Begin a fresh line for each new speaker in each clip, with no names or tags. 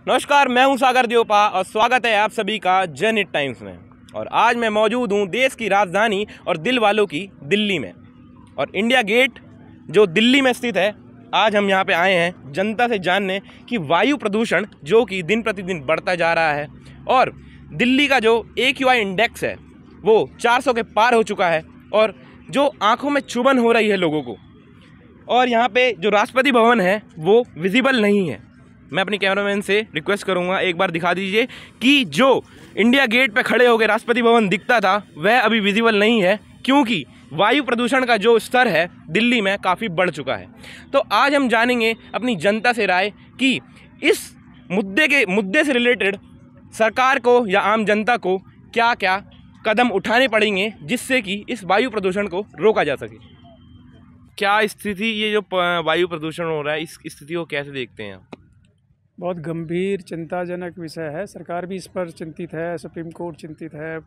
नमस्कार, मैं हूं सागर देवपा और स्वागत है आप सभी का जनहित टाइम्स में। और आज मैं मौजूद हूं देश की राजधानी और दिल वालों की दिल्ली में। और इंडिया गेट जो दिल्ली में स्थित है, आज हम यहां पे आए हैं जनता से जानने कि वायु प्रदूषण जो कि दिन प्रतिदिन बढ़ता जा रहा है और दिल्ली का जो AQI इंडेक्स है वो 400 के पार हो चुका है और जो आंखों में चुभन हो रही है लोगों को। और यहाँ पे जो राष्ट्रपति भवन है वो विजिबल नहीं है। मैं अपनी कैमरामैन से रिक्वेस्ट करूँगा एक बार दिखा दीजिए कि जो इंडिया गेट पे खड़े होकर राष्ट्रपति भवन दिखता था वह अभी विजिबल नहीं है, क्योंकि वायु प्रदूषण का जो स्तर है दिल्ली में काफ़ी बढ़ चुका है। तो आज हम जानेंगे अपनी जनता से राय कि इस मुद्दे से रिलेटेड सरकार को या आम जनता को क्या क्या कदम उठाने पड़ेंगे जिससे कि इस वायु प्रदूषण को रोका जा सके। क्या स्थिति, ये जो वायु प्रदूषण हो रहा है इस स्थिति को कैसे देखते हैं आप?
बहुत गंभीर चिंताजनक विषय है। सरकार भी इस पर चिंतित है, सुप्रीम कोर्ट चिंतित है,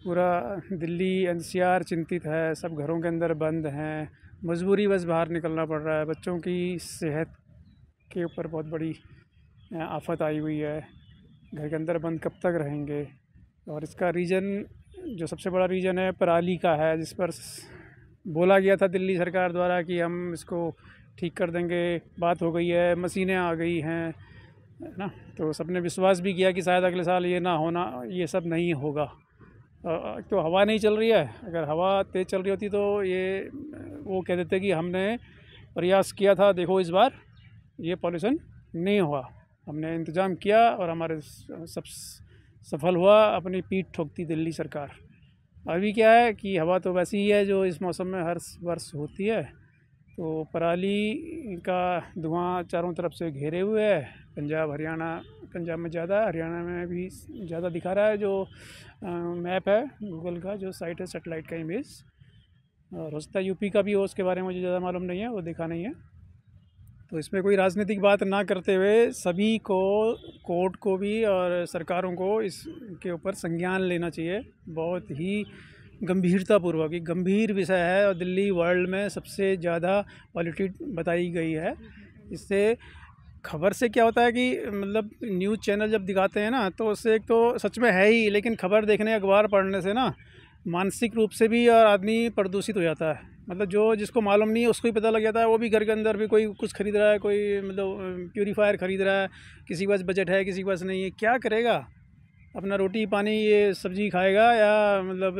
पूरा दिल्ली NCR चिंतित है। सब घरों के अंदर बंद हैं, मजबूरी बस बाहर निकलना पड़ रहा है। बच्चों की सेहत के ऊपर बहुत बड़ी आफत आई हुई है। घर के अंदर बंद कब तक रहेंगे? और इसका रीज़न, जो सबसे बड़ा रीज़न है, पराली का है, जिस पर बोला गया था दिल्ली सरकार द्वारा कि हम इसको ठीक कर देंगे, बात हो गई है, मशीनें आ गई हैं, है ना। तो सबने विश्वास भी किया कि शायद अगले साल ये ना होना, ये सब नहीं होगा। तो हवा नहीं चल रही है। अगर हवा तेज़ चल रही होती तो ये वो कह देते कि हमने प्रयास किया था, देखो इस बार ये पॉल्यूशन नहीं हुआ, हमने इंतज़ाम किया और हमारे सब सफल हुआ। अपनी पीठ ठोकती दिल्ली सरकार। अभी क्या है कि हवा तो वैसी ही है जो इस मौसम में हर वर्ष होती है। तो पराली का धुआं चारों तरफ से घेरे हुए है। पंजाब में ज़्यादा, हरियाणा में भी ज़्यादा दिखा रहा है। जो मैप है गूगल का, जो साइट है, सेटेलाइट का इमेज, और हो सकता है यूपी का भी हो, उसके बारे में मुझे ज़्यादा मालूम नहीं है, वो दिखा नहीं है। तो इसमें कोई राजनीतिक बात ना करते हुए सभी को, कोर्ट को भी और सरकारों को इसके ऊपर संज्ञान लेना चाहिए। बहुत ही गंभीरतापूर्वक, एक गंभीर विषय है और दिल्ली वर्ल्ड में सबसे ज़्यादा पॉल्यूटेड बताई गई है। इससे खबर से क्या होता है कि मतलब न्यूज़ चैनल जब दिखाते हैं ना, तो उससे एक तो सच में है ही, लेकिन खबर देखने, अखबार पढ़ने से ना मानसिक रूप से भी और आदमी प्रदूषित हो जाता है। मतलब जो जिसको मालूम नहीं है उसको ही पता लग जाता है। वो भी घर के अंदर भी कोई कुछ खरीद रहा है, कोई मतलब प्यूरीफायर खरीद रहा है, किसी के पास बजट है, किसी के पास नहीं है। क्या करेगा? अपना रोटी पानी, ये सब्ज़ी खाएगा या मतलब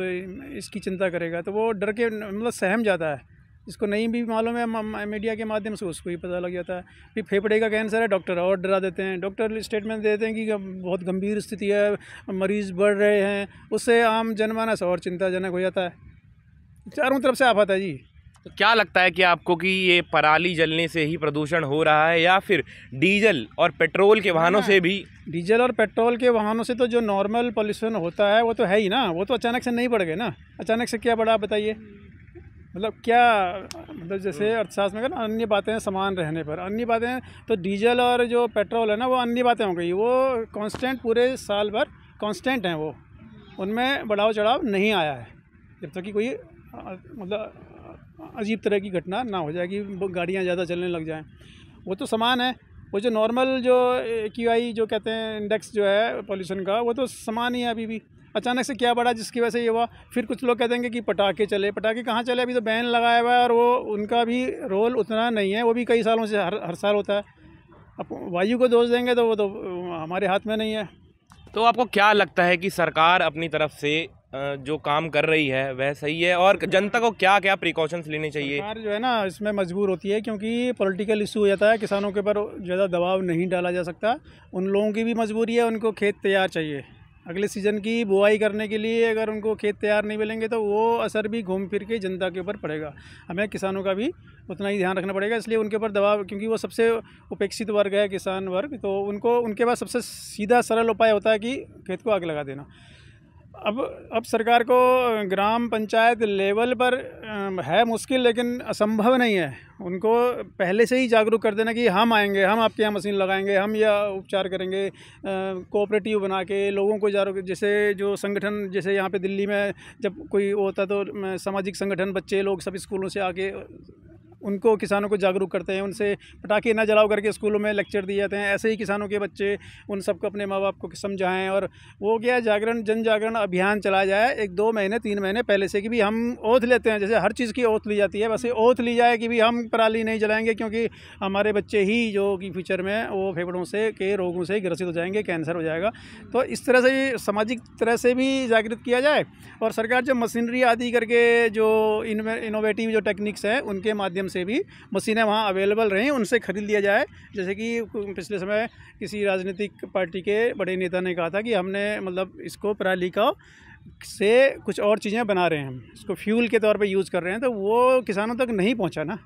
इसकी चिंता करेगा? तो वो डर के मतलब सहम जाता है। जिसको नहीं भी मालूम है मीडिया के माध्यम से उसको ही पता लग जाता है। फिर फेफड़े का कैंसर है, डॉक्टर और डरा देते हैं। डॉक्टर स्टेटमेंट देते हैं कि बहुत गंभीर स्थिति है, मरीज़ बढ़ रहे हैं। उससे आम जनमानस और चिंताजनक हो जाता है। चारों तरफ से आफत है जी।
तो क्या लगता है कि आपको कि ये पराली जलने से ही प्रदूषण हो रहा है या फिर डीजल और पेट्रोल के वाहनों से भी?
डीजल और पेट्रोल के वाहनों से तो जो नॉर्मल पॉल्यूशन होता है वो तो है ही ना, वो तो अचानक से नहीं बढ़ गए ना। अचानक से क्या बढ़ा, बताइए? मतलब क्या, मतलब जैसे अर्थशास्त्र में ना अन्य बातें समान रहने पर, अन्य बातें तो डीजल और जो पेट्रोल है ना वो अन्य बातें हो गई। वो कांस्टेंट पूरे साल भर कांस्टेंट हैं, वो उनमें बढ़ाव चढ़ाव नहीं आया है। जब तक कि कोई मतलब अजीब तरह की घटना ना हो जाए कि गाड़ियाँ ज़्यादा चलने लग जाएं, वो तो समान है। वो जो नॉर्मल जो AQI जो कहते हैं इंडेक्स जो है पॉल्यूशन का, वो तो समान ही है अभी भी। अचानक से क्या बढ़ा जिसकी वजह से ये हुआ? फिर कुछ लोग कहते हैं कि पटाखे चले। पटाखे कहाँ चले? अभी तो बैन लगाया हुआ है और वो उनका भी रोल उतना नहीं है। वो भी कई सालों से हर साल होता है। अब वायु को दोष देंगे तो वो तो हमारे हाथ में नहीं है।
तो आपको क्या लगता है कि सरकार अपनी तरफ से जो काम कर रही है वह सही है और जनता को क्या क्या प्रिकॉशंस लेने चाहिए?
सरकार जो है ना इसमें मजबूर होती है, क्योंकि पॉलिटिकल इशू हो जाता है। किसानों के ऊपर ज़्यादा दबाव नहीं डाला जा सकता। उन लोगों की भी मजबूरी है, उनको खेत तैयार चाहिए अगले सीज़न की बुआई करने के लिए। अगर उनको खेत तैयार नहीं मिलेंगे तो वो असर भी घूम फिर के जनता के ऊपर पड़ेगा। हमें किसानों का भी उतना ही ध्यान रखना पड़ेगा, इसलिए उनके ऊपर दबाव, क्योंकि वो सबसे उपेक्षित वर्ग है, किसान वर्ग। तो उनके पास सबसे सीधा सरल उपाय होता है कि खेत को आग लगा देना। अब सरकार को ग्राम पंचायत लेवल पर है मुश्किल, लेकिन असंभव नहीं है। उनको पहले से ही जागरूक कर देना कि हम आएंगे, हम आपके यहाँ मशीन लगाएंगे, हम यह उपचार करेंगे। कोऑपरेटिव बना के लोगों को जागरूक, जैसे जो संगठन, जैसे यहाँ पे दिल्ली में जब कोई होता तो सामाजिक संगठन, बच्चे लोग सब स्कूलों से आके उनको किसानों को जागरूक करते हैं, उनसे पटाखे ना जलाओ करके स्कूलों में लेक्चर दिए जाते हैं। ऐसे ही किसानों के बच्चे उन सबको अपने माँ बाप को समझाएं और वो क्या जागरण जन जागरण अभियान चलाया जाए 1-2 महीने 3 महीने पहले से कि भी हम ओथ लेते हैं, जैसे हर चीज़ की ओथ ली जाती है वैसे ओथ ली जाए कि भी हम पराली नहीं जलाएंगे, क्योंकि हमारे बच्चे ही जो कि फ्यूचर में वो फेफड़ों से के रोगों से ग्रसित हो जाएंगे, कैंसर हो जाएगा। तो इस तरह से सामाजिक तरह से भी जागृत किया जाए और सरकार जो मशीनरी आदि करके जो इनोवेटिव जो टेक्निक्स हैं उनके माध्यम से भी मशीनें वहाँ अवेलेबल रहें, उनसे खरीद लिया जाए। जैसे कि पिछले समय किसी राजनीतिक पार्टी के बड़े नेता ने कहा था कि हमने मतलब इसको पराली का से कुछ और चीज़ें बना रहे हैं, हम इसको फ्यूल के तौर पे यूज़ कर रहे हैं, तो वो किसानों तक नहीं पहुंचा ना,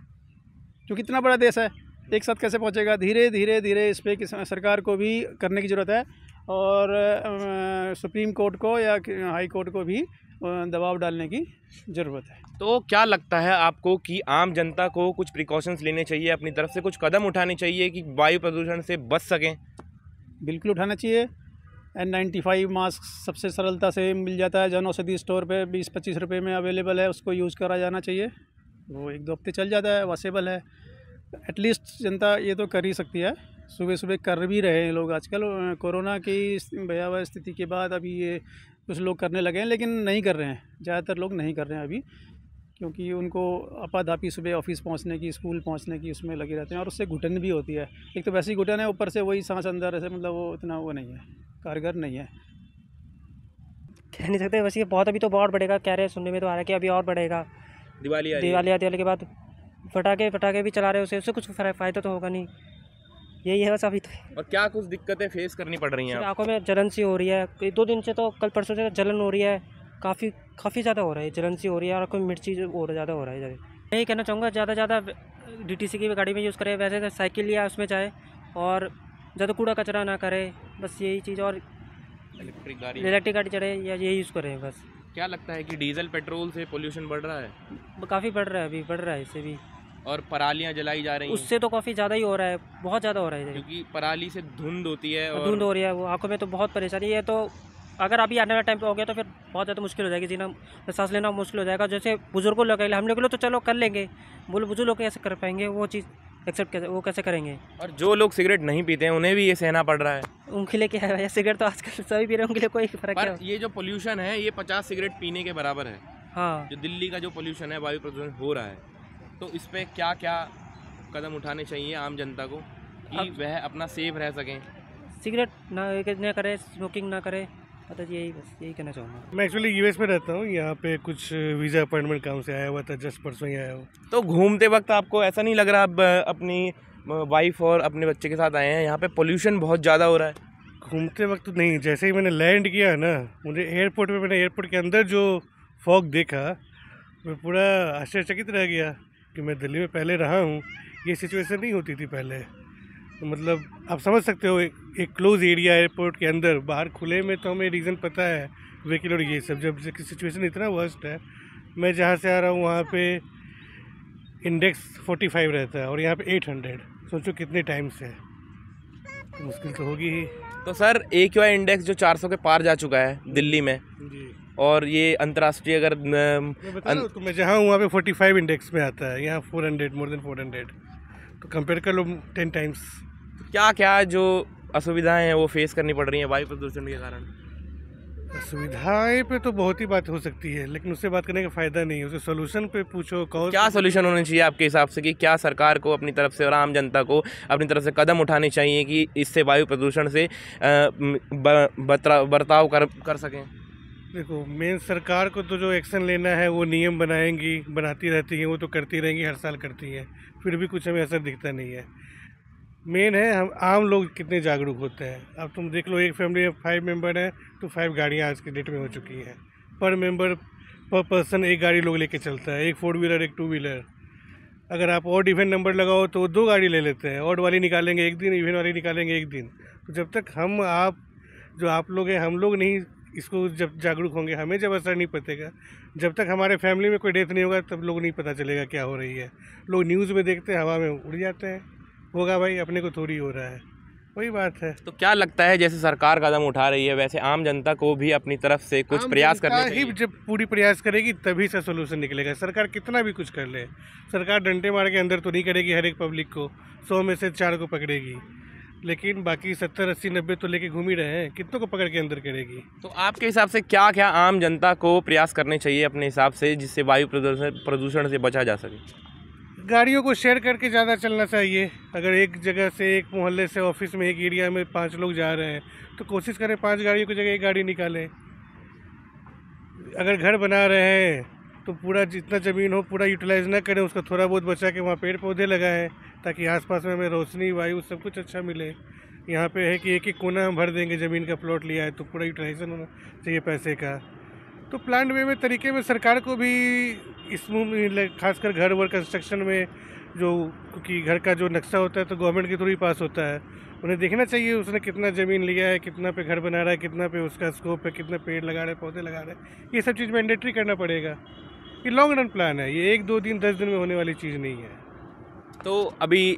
क्योंकि इतना बड़ा देश है एक साथ कैसे पहुंचेगा। धीरे धीरे धीरे इस पर सरकार को भी करने की ज़रूरत है और सुप्रीम कोर्ट को या हाई कोर्ट को भी दबाव डालने की ज़रूरत है।
तो क्या लगता है आपको कि आम जनता को कुछ प्रिकॉशंस लेने चाहिए, अपनी तरफ से कुछ कदम उठाने चाहिए कि वायु प्रदूषण से बच सकें?
बिल्कुल उठाना चाहिए। N95 मास्क सबसे सरलता से मिल जाता है, जन औषधि स्टोर पे 20-25 रुपये में अवेलेबल है, उसको यूज़ करा जाना चाहिए। वो 1-2 हफ्ते चल जाता है, वॉशेबल है। एटलीस्ट जनता ये तो कर ही सकती है, सुबह सुबह कर भी रहे हैं लोग आजकल। कोरोना की भयावह स्थिति के बाद अभी ये कुछ लोग करने लगे हैं, लेकिन नहीं कर रहे हैं, ज़्यादातर लोग नहीं कर रहे हैं अभी, क्योंकि उनको आपाधापी सुबह ऑफिस पहुंचने की, स्कूल पहुंचने की उसमें लगे रहते हैं और उससे घुटन भी होती है। एक तो वैसे ही घुटन है, ऊपर से वही सांस अंदर ऐसे, मतलब वो इतना वो नहीं है, कारगर नहीं है।
कह नहीं सकते, वैसे बहुत अभी तो बहुत बढ़ेगा, कह रहे हैं सुनने में तो आ रहा है कि अभी और बढ़ेगा।
दिवाली
दिवाली के बाद पटाखे भी चला रहे हैं, उससे कुछ फ़ायदा तो होगा नहीं, यही है बस अभी तो।
और क्या कुछ दिक्कतें फेस करनी पड़ रही हैं?
आंखों में जलन सी हो रही है, 2 दिन से तो कल परसों से जलन हो रही है, काफ़ी ज़्यादा हो रहा है, जलन सी हो रही है और आंखों में मिर्ची और ज़्यादा हो रहा है। यही कहना चाहूँगा, ज़्यादा ज़्यादा DTC की गाड़ी में यूज़ करें, वैसे तो साइकिल या उसमें जाए और ज़्यादा कूड़ा कचरा ना करे, बस यही चीज़। और इलेक्ट्रिक गाड़ी चढ़े या यही यूज़ करें बस।
क्या लगता है कि डीजल पेट्रोल से पोल्यूशन बढ़ रहा है?
काफ़ी बढ़ रहा है, अभी बढ़ रहा है इससे भी।
और परालियाँ जलाई जा रही हैं,
उससे तो काफ़ी ज़्यादा ही हो रहा है, बहुत ज़्यादा हो रहा है,
क्योंकि पराली से धुंध होती है और
धुंध हो रही है, वो आंखों में तो बहुत परेशानी है। तो अगर अभी आने वाला टाइम पे हो गया तो फिर बहुत ज़्यादा मुश्किल हो जाएगी, जीना सांस लेना मुश्किल हो जाएगा। जैसे बुजुर्गों लोग, हम लोग तो चलो कर लेंगे, बोलो बुजुर्ग लोग कैसे कर पाएंगे वो चीज़ एक्सेप्ट, कैसे करेंगे?
और जो लोग सिगरेट नहीं पीते हैं उन्हें भी ये सहना पड़ रहा है।
उनके लिए क्या है, सिगरेट तो आजकल सभी पी रहे हैं, उनके लिए कोई फ़र्क
पर
नहीं।
ये जो पोल्यूशन है ये 50 सिगरेट पीने के बराबर है।
हाँ,
जो दिल्ली का जो पोल्यूशन है, वायु प्रदूषण हो रहा है, तो इस पर क्या क्या कदम उठाने चाहिए आम जनता को कि वह अपना सेफ रह सकें?
सिगरेट ना करे, स्मोकिंग ना करे, मतलब यही कहना चाहूँगा।
मैं एक्चुअली यूएस में रहता हूँ, यहाँ पे कुछ वीज़ा अपॉइंटमेंट काम से आया हुआ था, जस्ट परसों ही आया हूँ।
तो घूमते वक्त आपको ऐसा नहीं लग रहा आप अपनी वाइफ और अपने बच्चे के साथ आए हैं, यहाँ पे पोल्यूशन बहुत ज़्यादा हो रहा है?
घूमते वक्त नहीं, जैसे ही मैंने लैंड किया ना, मुझे एयरपोर्ट में, मैंने एयरपोर्ट के अंदर जो फॉग देखा, मैं पूरा आश्चर्यचकित रह गया कि मैं दिल्ली में पहले रहा हूँ, ये सिचुएशन नहीं होती थी पहले। तो मतलब आप समझ सकते हो, एक क्लोज एरिया एयरपोर्ट के अंदर, बाहर खुले में तो हमें रीज़न पता है व्हीकल और ये सब, जब सिचुएशन इतना वर्स्ट है। मैं जहाँ से आ रहा हूँ वहाँ पे इंडेक्स 45 रहता है और यहाँ पे 800, सोचो कितने टाइम से, तो मुश्किल तो होगी ही।
तो सर AQI इंडेक्स जो 400 के पार जा चुका है दिल्ली में
जी,
और ये अंतर्राष्ट्रीय अगर
मैं बता रहा हूँ, तो मैं जहाँ हूँ वहाँ पे 45 इंडेक्स में आता है, यहाँ 400, मोर देन 400, तो कंपेयर कर लो 10 टाइम्स।
क्या क्या जो असुविधाएं हैं वो फेस करनी पड़ रही हैं वायु प्रदूषण के कारण?
सुविधाएं पे तो बहुत ही बात हो सकती है, लेकिन उससे बात करने का फ़ायदा नहीं है, उसे सोल्यूशन पे पूछो।
क्या सोल्यूशन होने चाहिए आपके हिसाब से कि क्या सरकार को अपनी तरफ से और आम जनता को अपनी तरफ से कदम उठाने चाहिए कि इससे वायु प्रदूषण से बर्ताव कर सकें?
देखो, मेन सरकार को तो जो एक्शन लेना है वो नियम बनाती रहती हैं, वो तो करती रहेंगी, हर साल करती हैं, फिर भी कुछ हमें असर दिखता नहीं है। मेन है हम आम लोग कितने जागरूक होते हैं। अब तुम देख लो, एक फैमिली में 5 मेंबर हैं तो 5 गाड़ियाँ आज के डेट में हो चुकी हैं, पर पर्सन एक गाड़ी लोग लेके चलता है, एक 4 व्हीलर, एक 2 व्हीलर। अगर आप ऑड इवन नंबर लगाओ तो 2 गाड़ी ले लेते हैं, ऑड वाली निकालेंगे एक दिन, इवन वाली निकालेंगे एक दिन। तो जब तक आप लोग हैं, हम लोग नहीं इसको जब जागरूक होंगे, हमें जब असर नहीं पड़ेगा, जब तक हमारे फैमिली में कोई डेथ नहीं होगा तब लोग नहीं पता चलेगा क्या हो रही है। लोग न्यूज़ में देखते हैं, हवा में उड़ जाते हैं, होगा भाई, अपने को थोड़ी हो रहा है। वही बात है।
तो क्या लगता है, जैसे सरकार कदम उठा रही है वैसे आम जनता को भी अपनी तरफ से कुछ प्रयास करने चाहिए?
जब पूरी प्रयास करेगी तभी से सोल्यूशन निकलेगा। सरकार कितना भी कुछ कर ले, सरकार डंडे मार के अंदर तो नहीं करेगी हर एक पब्लिक को, 100 में से 4 को पकड़ेगी, लेकिन बाकी 70, 80, 90 तो लेके घूम ही रहे हैं, कितनों को पकड़ के अंदर करेगी।
तो आपके हिसाब से क्या क्या आम जनता को प्रयास करने चाहिए अपने हिसाब से, जिससे वायु प्रदूषण से बचा जा सके?
गाड़ियों को शेयर करके ज़्यादा चलना चाहिए। अगर एक जगह से, एक मोहल्ले से ऑफिस में, एक एरिया में 5 लोग जा रहे हैं तो कोशिश करें 5 गाड़ियों की जगह एक गाड़ी निकालें। अगर घर बना रहे हैं तो पूरा जितना ज़मीन हो पूरा यूटिलाइज़ ना करें, उसका थोड़ा बहुत बचा के वहाँ पेड़ पौधे लगाएं ताकि आसपास में हमें रोशनी, वायु सब कुछ अच्छा मिले। यहाँ पे है कि एक एक कोना हम भर देंगे, ज़मीन का प्लॉट लिया है तो पूरा यूटिलाइजेशन होना चाहिए पैसे का। तो प्लान वे में तरीके में सरकार को भी इसमें खासकर घर वर कंस्ट्रक्शन में, जो क्योंकि घर का जो नक्शा होता है तो गवर्नमेंट के थ्रू ही पास होता है, उन्हें देखना चाहिए उसने कितना ज़मीन लिया है, कितना पे घर बना रहा है, कितना पे उसका स्कोप है, कितने पेड़ लगा रहे हैं, पौधे लगा रहे हैं। ये सब चीज़ मैंडेटरी करना पड़ेगा। ये लॉन्ग रन प्लान है, ये 1-2 दिन 10 दिन में होने वाली चीज़ नहीं है।
तो अभी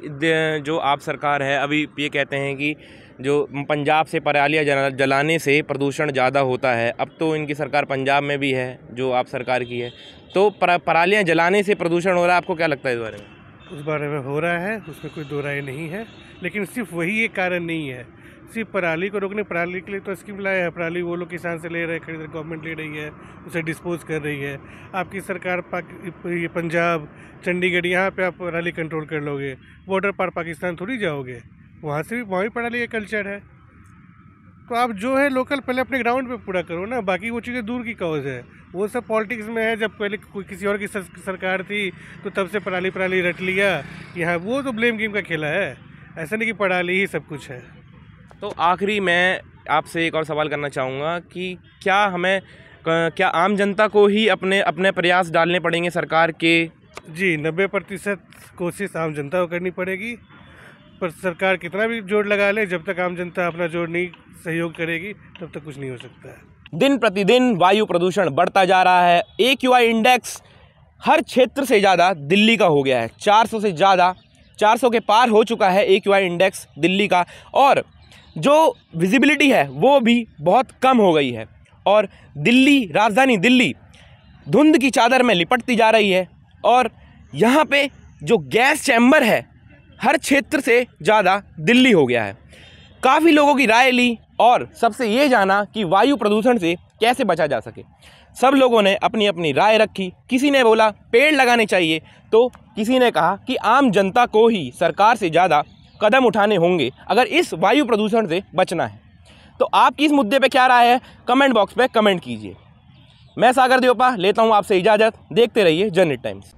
जो आप सरकार है, अभी ये कहते हैं कि जो पंजाब से परालियाँ जलाने से प्रदूषण ज़्यादा होता है। अब तो इनकी सरकार पंजाब में भी है जो आप सरकार की है, तो परालियाँ जलाने से प्रदूषण हो रहा है, आपको क्या लगता है इस बारे में?
उस बारे में हो रहा है, उसमें कोई दो राय नहीं है, लेकिन सिर्फ वही एक कारण नहीं है। सिर्फ पराली को रोकने, पराली के लिए तो स्कीम लाया है, पराली वो लोग किसान से ले रहे हैं, खरीद गवर्नमेंट ले रही है, उसे डिस्पोज कर रही है। आपकी सरकार ये पंजाब, चंडीगढ़, यहाँ पे आप पराली कंट्रोल कर लोगे, बॉर्डर पार पाकिस्तान थोड़ी जाओगे, वहाँ से भी वहाँ भी पराली का कल्चर है। तो आप जो है लोकल पहले अपने ग्राउंड पे पूरा करो ना, बाकी वो चीज़ें दूर की कॉज है, वो सब पॉलिटिक्स में है। जब पहले कोई किसी और की सरकार थी तो तब से पराली रट लिया, यहाँ वो तो ब्लेम गेम का खेला है, ऐसा नहीं कि पराली ही सब कुछ है।
तो आखिरी मैं आपसे एक और सवाल करना चाहूँगा कि क्या आम जनता को ही अपने प्रयास डालने पड़ेंगे सरकार के?
जी, 90% कोशिश आम जनता को करनी पड़ेगी, पर सरकार कितना भी जोर लगा ले, जब तक आम जनता अपना जोर नहीं सहयोग करेगी तब तक कुछ नहीं हो सकता है।
दिन प्रतिदिन वायु प्रदूषण बढ़ता जा रहा है। AQI इंडेक्स हर क्षेत्र से ज़्यादा दिल्ली का हो गया है, 400 से ज़्यादा, 400 के पार हो चुका है AQI इंडेक्स दिल्ली का, और जो विजिबिलिटी है वो भी बहुत कम हो गई है। और दिल्ली, राजधानी दिल्ली धुंध की चादर में लिपटती जा रही है, और यहाँ पे जो गैस चैम्बर है हर क्षेत्र से ज़्यादा दिल्ली हो गया है। काफ़ी लोगों की राय ली और सबसे ये जाना कि वायु प्रदूषण से कैसे बचा जा सके। सब लोगों ने अपनी अपनी राय रखी। किसी ने बोला पेड़ लगाने चाहिए, तो किसी ने कहा कि आम जनता को ही सरकार से ज़्यादा कदम उठाने होंगे अगर इस वायु प्रदूषण से बचना है। तो आपकी इस मुद्दे पे क्या राय है, कमेंट बॉक्स पे कमेंट कीजिए। मैं सागर देवपा लेता हूँ आपसे इजाज़त। देखते रहिए जनहित टाइम्स।